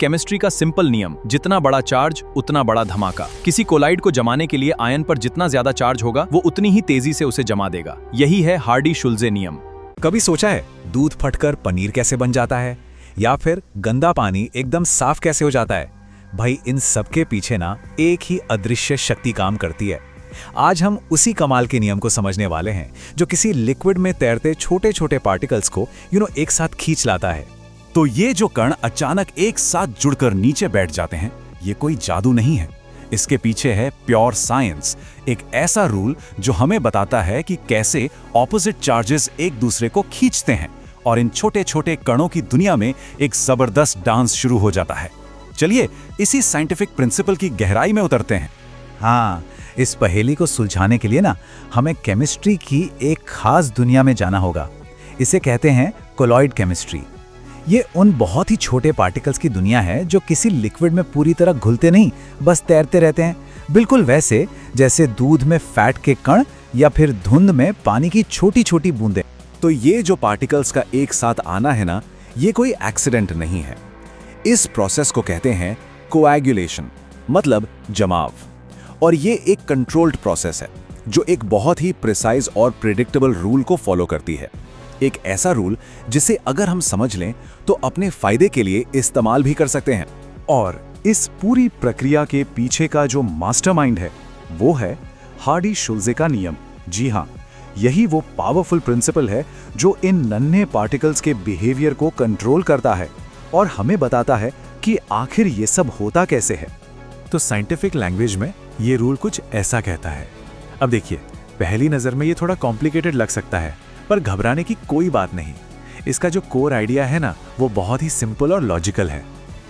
Chemistry का simple नियम, जितना बड़ा चार्ज उतना बड़ा धमाका। किसी कोलाइड को जमाने के लिए आयन पर जितना ज्यादा चार्ज होगा वो उतनी ही तेजी से उसे जमा देगा। यही है हार्डी-शुल्ज़े नियम। कभी सोचा है दूध फटकर पनीर कैसे बन जाता है, या फिर गंदा पानी एकदम साफ कैसे हो जाता है? भाई इन सब के पीछे ना एक ही अदृश्य शक्ति काम करती है। आज हम उसी कमाल के नियम को समझने वाले हैं जो किसी लिक्विड में तैरते छोटे छोटे पार्टिकल्स को एक साथ खींच लाता है। तो ये जो कण अचानक एक साथ जुड़कर नीचे बैठ जाते हैं, ये कोई जादू नहीं है। इसके पीछे है प्योर साइंस, एक ऐसा रूल जो हमें बताता है कि कैसे ऑपोजिट चार्जेस एक दूसरे को खींचते हैं और इन छोटे छोटे कणों की दुनिया में एक जबरदस्त डांस शुरू हो जाता है। चलिए इसी साइंटिफिक प्रिंसिपल की गहराई में उतरते हैं। हाँ, इस पहेली को सुलझाने के लिए ना हमें केमिस्ट्री की एक खास दुनिया में जाना होगा। इसे कहते हैं कोलॉइड केमिस्ट्री। ये उन बहुत ही छोटे पार्टिकल्स की दुनिया है जो किसी लिक्विड में पूरी तरह घुलते नहीं, बस तैरते रहते हैं, बिल्कुल वैसे जैसे दूध में फैट के कण या फिर धुंध में पानी की छोटी छोटी बूंदें। तो ये जो पार्टिकल्स का एक साथ आना है ना, ये कोई एक्सीडेंट नहीं है। इस प्रोसेस को कहते हैं कोएगुलेशन, मतलब जमाव। और ये एक कंट्रोल्ड प्रोसेस है जो एक बहुत ही प्रिसाइज और प्रिडिक्टेबल रूल को फॉलो करती है। एक ऐसा रूल जिसे अगर हम समझ लें तो अपने फायदे के लिए इस्तेमाल भी कर सकते हैं। और इस पूरी प्रक्रिया के पीछे का जो मास्टरमाइंड है वो है हार्डी-शुल्ज़े का नियम। जी हाँ, यही वो पावरफुल प्रिंसिपल है जो इन नन्हे पार्टिकल्स के बिहेवियर को कंट्रोल करता है और हमें बताता है कि आखिर ये सब होता कैसे है। तो साइंटिफिक लैंग्वेज में ये रूल कुछ ऐसा कहता है। अब देखिए, पहली नज़र में ये थोड़ा कॉम्प्लिकेटेड लग सकता है, पर घबराने की कोई बात नहीं। इसका जो कोर आइडिया है ना, वो बहुत ही सिंपल और लॉजिकल है।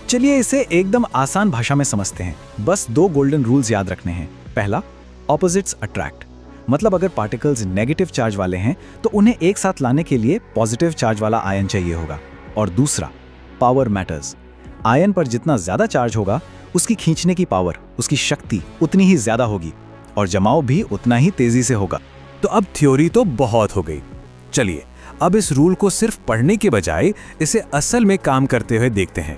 चलिए इसे एकदम आसान भाषा में समझते हैं। बस 2 गोल्डन रूल्स याद रखने हैं। पहला, ऑपोजिट्स अट्रैक्ट, मतलब अगर पार्टिकल्स नेगेटिव चार्ज वाले हैं तो उन्हें एक साथ लाने के लिए पॉजिटिव चार्ज वाला आयन चाहिए होगा। और दूसरा, पावर मैटर्स, आयन पर जितना ज्यादा चार्ज होगा उसकी खींचने की पावर, उसकी शक्ति उतनी ही ज्यादा होगी और जमाव भी उतना ही तेजी से होगा। तो अब थ्योरी तो बहुत हो गई। चलिए अब इस रूल को सिर्फ पढ़ने के बजाय इसे असल में काम करते हुए देखते हैं।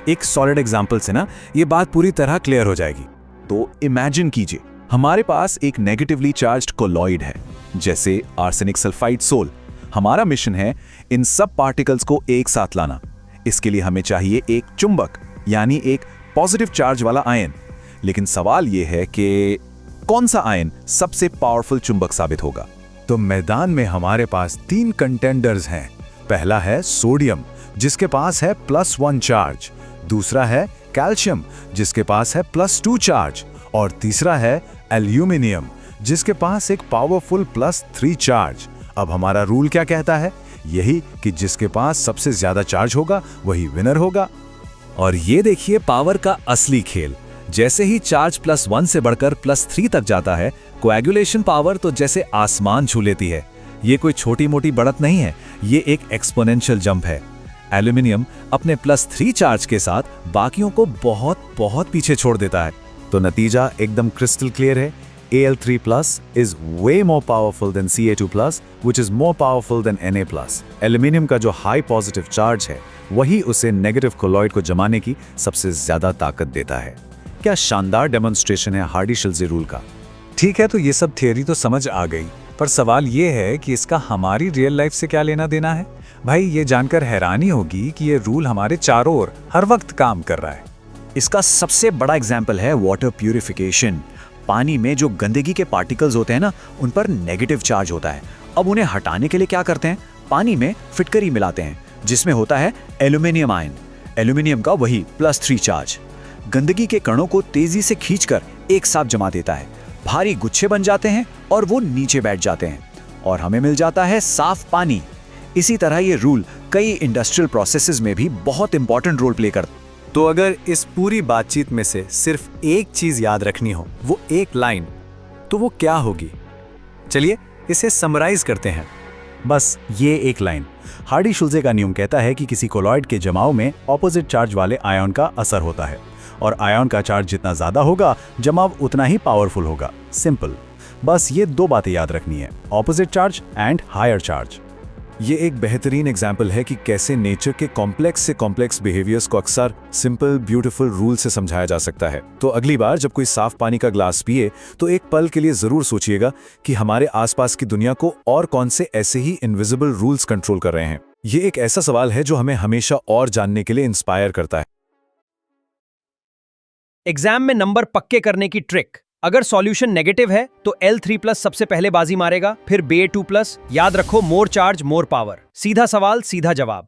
एक सॉलिड एग्जांपल से ना ये बात पूरी तरह क्लियर हो जाएगी। तो इमेजिन कीजिए, हमारे पास एक नेगेटिवली चार्ज्ड कोलॉइड है, जैसे आर्सेनिक सल्फाइड सोल। हमारा मिशन है इन सब पार्टिकल्स को एक साथ लाना। इसके लिए हमें चाहिए एक चुंबक, यानी एक पॉजिटिव चार्ज वाला आयन। लेकिन सवाल यह है कि कौन सा आयन सबसे पावरफुल चुंबक साबित होगा? तो मैदान में हमारे पास 3 कंटेंडर्स हैं। पहला है सोडियम, जिसके पास है +1 चार्ज। दूसरा है कैल्शियम, जिसके पास है +2 चार्ज। और तीसरा है एल्यूमिनियम, जिसके पास एक पावरफुल +3 चार्ज। अब हमारा रूल क्या कहता है? यही कि जिसके पास सबसे ज्यादा चार्ज होगा वही विनर होगा। और ये देखिए पावर का असली खेल। जैसे ही चार्ज +1 से बढ़कर +3 तक जाता है, कोएगुलेशन पावर तो जैसे आसमान छू लेती है। ये कोई छोटी मोटी बढ़त नहीं है, ये एक एक्सपोनेंशियल जंप है। एल्यूमिनियम अपने +3 चार्ज के साथ बाकियों को बहुत बहुत पीछे छोड़ देता है। तो नतीजा एकदम क्रिस्टल क्लियर है। Al3+ is way more powerful than Ca2+, which is more powerful than Na+. Aluminium का जो हाई पॉजिटिव चार्ज है वही उसे नेगेटिव कोलॉइड को जमाने की सबसे ज्यादा ताकत देता है। क्या शानदार डेमोन्स्ट्रेशन है हार्डी-शुल्ज़े रूल का। ठीक है, तो ये सब थियरी तो समझ आ गई, पर सवाल ये है कि इसका हमारी रियल लाइफ से क्या लेना देना है। भाई ये जानकर हैरानी होगी कि ये रूल हमारे चारों ओर हर वक्त काम कर रहा है। इसका सबसे बड़ा एग्जाम्पल है वाटर प्यूरिफिकेशन। पानी में जो गंदगी के पार्टिकल्स होते हैं ना, उन पर नेगेटिव चार्ज होता है। अब उन्हें हटाने के लिए क्या करते हैं? पानी में फिटकरी मिलाते हैं जिसमें होता है एल्यूमिनियम आयन। एल्यूमिनियम का वही +3 चार्ज गंदगी के कणों को तेजी से खींचकर एक साथ जमा देता है। भारी गुच्छे बन जाते हैं और वो नीचे बैठ जाते हैं और हमें मिल जाता है साफ पानी। इसी तरह ये रूल कई इंडस्ट्रियल प्रोसेसेस में भी बहुत इंपॉर्टेंट रोल प्ले करता है। तो अगर इस पूरी बातचीत में से सिर्फ एक चीज याद रखनी हो, वो एक लाइन, तो वो क्या होगी? चलिए इसे समराइज करते हैं। बस ये एक लाइन। हार्डी-शुल्ज़े का नियम कहता है कि किसी कोलॉइड के जमाव में ऑपोजिट चार्ज वाले आयन का असर होता है और आयन का चार्ज जितना ज्यादा होगा, जमाव उतना ही पावरफुल होगा। सिंपल। बस ये 2 बातें याद रखनी है, opposite charge and higher charge. ये एक बेहतरीन एग्जाम्पल है कि कैसे नेचर के कॉम्प्लेक्स से कॉम्प्लेक्स बिहेवियर्स को अक्सर सिंपल ब्यूटीफुल रूल से समझाया जा सकता है। तो अगली बार जब कोई साफ पानी का ग्लास पिए तो एक पल के लिए जरूर सोचिएगा कि हमारे आसपास की दुनिया को और कौन से ऐसे ही इनविजिबल रूल्स कंट्रोल कर रहे हैं। ये एक ऐसा सवाल है जो हमें हमेशा और जानने के लिए इंस्पायर करता है। एग्जाम में नंबर पक्के करने की ट्रिक। अगर सॉल्यूशन नेगेटिव है तो L3+ सबसे पहले बाजी मारेगा, फिर BA2+। याद रखो, मोर चार्ज मोर पावर। सीधा सवाल सीधा जवाब।